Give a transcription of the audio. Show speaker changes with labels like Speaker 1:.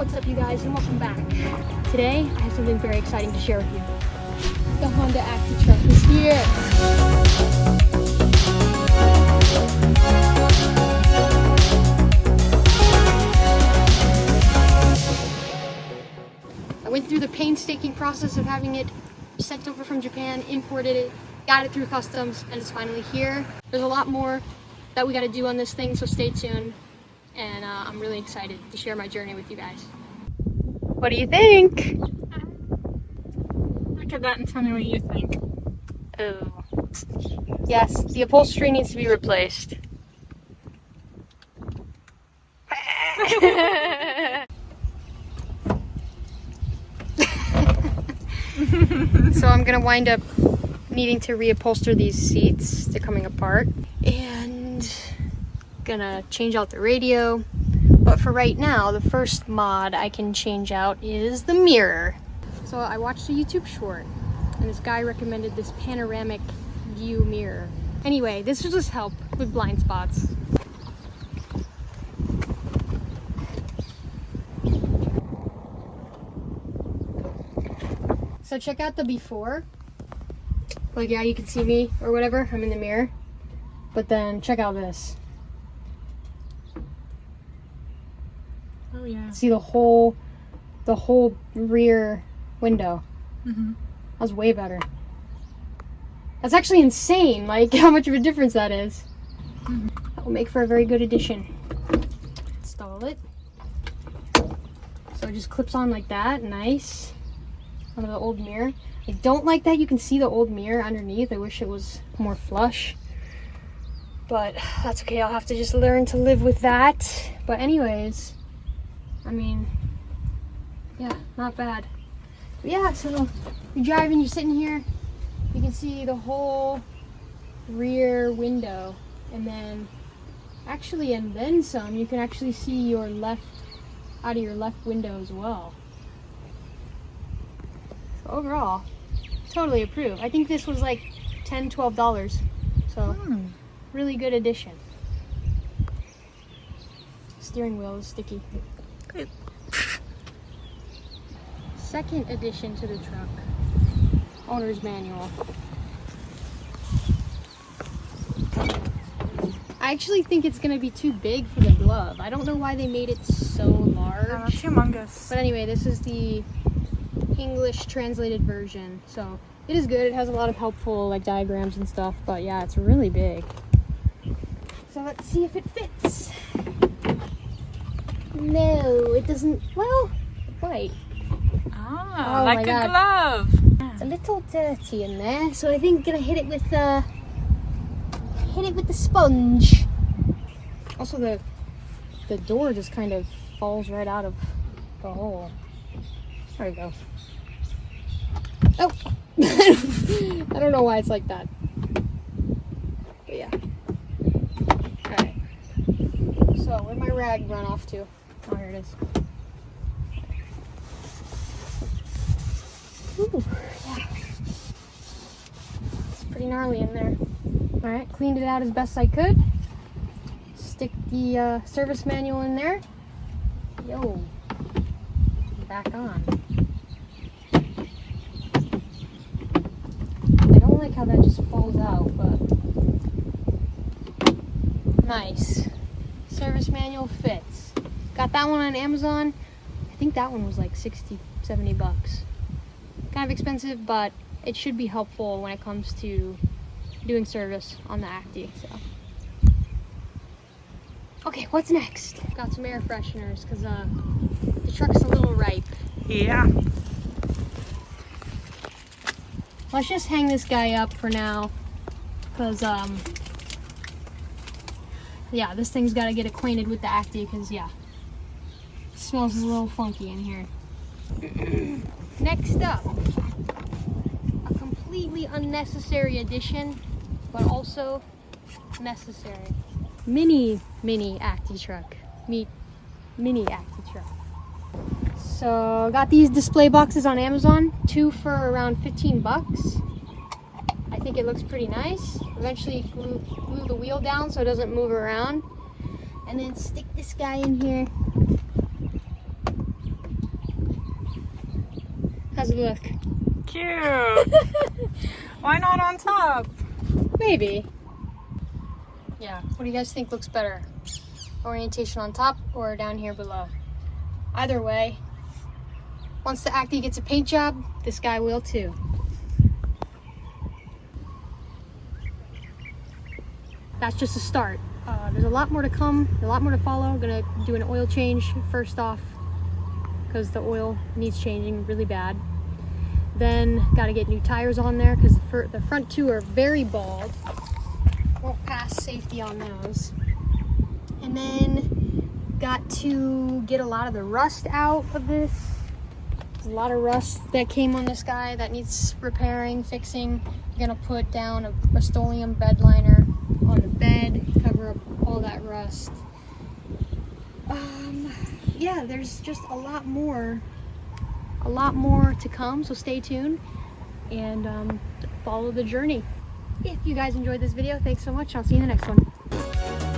Speaker 1: What's up, you guys, and welcome back. Today, I have something very exciting to share with you. The Honda Acti truck is here. I went through the painstaking process of having it sent over from Japan, imported it, got it through customs, and it's finally here. There's a lot more that we got to do on this thing, so stay tuned. And I'm really excited to share my journey with you guys. What do you think?
Speaker 2: Look at that and tell me what you think.
Speaker 1: Oh. Yes, the upholstery needs to be replaced. So I'm gonna wind up needing to reupholster these seats. They're coming apart. And gonna change out the radio. But for right now, the first mod I can change out is the mirror. So I watched a YouTube short, and this guy recommended this panoramic view mirror. Anyway, this will just help with blind spots. So check out the before. Like, yeah, you can see me or whatever, I'm in the mirror. But then check out this.
Speaker 2: Oh yeah.
Speaker 1: See the whole rear window.
Speaker 2: Mm-hmm.
Speaker 1: That was way better. That's actually insane, like how much of a difference that is.
Speaker 2: Mm-hmm.
Speaker 1: That will make for a very good addition. Install it. So it just clips on like that, nice. Onto the old mirror. I don't like that you can see the old mirror underneath. I wish it was more flush. But that's okay, I'll have to just learn to live with that. But anyways, I mean, yeah, not bad. But yeah, so you're driving, you're sitting here, you can see the whole rear window, and then some, you can actually see your left, out of your left window as well. So overall, totally approve. I think this was like $10, $12, so really good addition. Steering wheel is sticky.
Speaker 2: Good.
Speaker 1: Second addition to the truck, owner's manual. I actually think it's gonna be too big for the glove. I don't know why they made it so large.
Speaker 2: Oh, that's humongous.
Speaker 1: But anyway, this is the English translated version, so it is good. It has a lot of helpful like diagrams and stuff, but yeah, it's really big. So let's see if it fits. No, it doesn't. Well, right.
Speaker 2: Ah,
Speaker 1: Oh
Speaker 2: like
Speaker 1: my
Speaker 2: a
Speaker 1: God.
Speaker 2: glove.
Speaker 1: It's a little dirty in there, so I think I'm gonna hit it with the sponge. Also, the door just kind of falls right out of the hole. There we go. Oh, I don't know why it's like that, but yeah. All right. So where'd my rag run off to? Oh, here it is. Ooh, yeah. It's pretty gnarly in there. Alright, cleaned it out as best I could. Stick the service manual in there. Yo. Back on. I don't like how that just falls out, but nice. Service manual fits. Got that one on Amazon. I think that one was like 60, 70 bucks. Kind of expensive, but it should be helpful when it comes to doing service on the Acti. So, okay, what's next? Got some air fresheners because the truck's a little ripe.
Speaker 2: Yeah.
Speaker 1: Let's just hang this guy up for now, because yeah, this thing's got to get acquainted with the Acti, because yeah, it smells a little funky in here. Next up, a completely unnecessary addition, but also necessary. Mini Acti truck. Mini Acti truck. So got these display boxes on Amazon, 2 for around 15 bucks. I think it looks pretty nice. Eventually glue the wheel down so it doesn't move around. And then stick this guy in here. How's it look?
Speaker 2: Cute. Why not on top?
Speaker 1: Maybe. Yeah, what do you guys think looks better? Orientation on top or down here below? Either way, once the Acti gets a paint job, this guy will too. That's just a start. There's a lot more to come, a lot more to follow. I'm gonna do an oil change first off because the oil needs changing really bad. Then gotta get new tires on there because the front two are very bald. Won't pass safety on those. And then got to get a lot of the rust out of this. There's a lot of rust that came on this guy that needs repairing, fixing. I'm gonna put down a Rust-Oleum bed liner on the bed, cover up all that rust. Yeah, there's just a lot more to come, so stay tuned and follow the journey. If you guys enjoyed this video, thanks so much. I'll see you in the next one.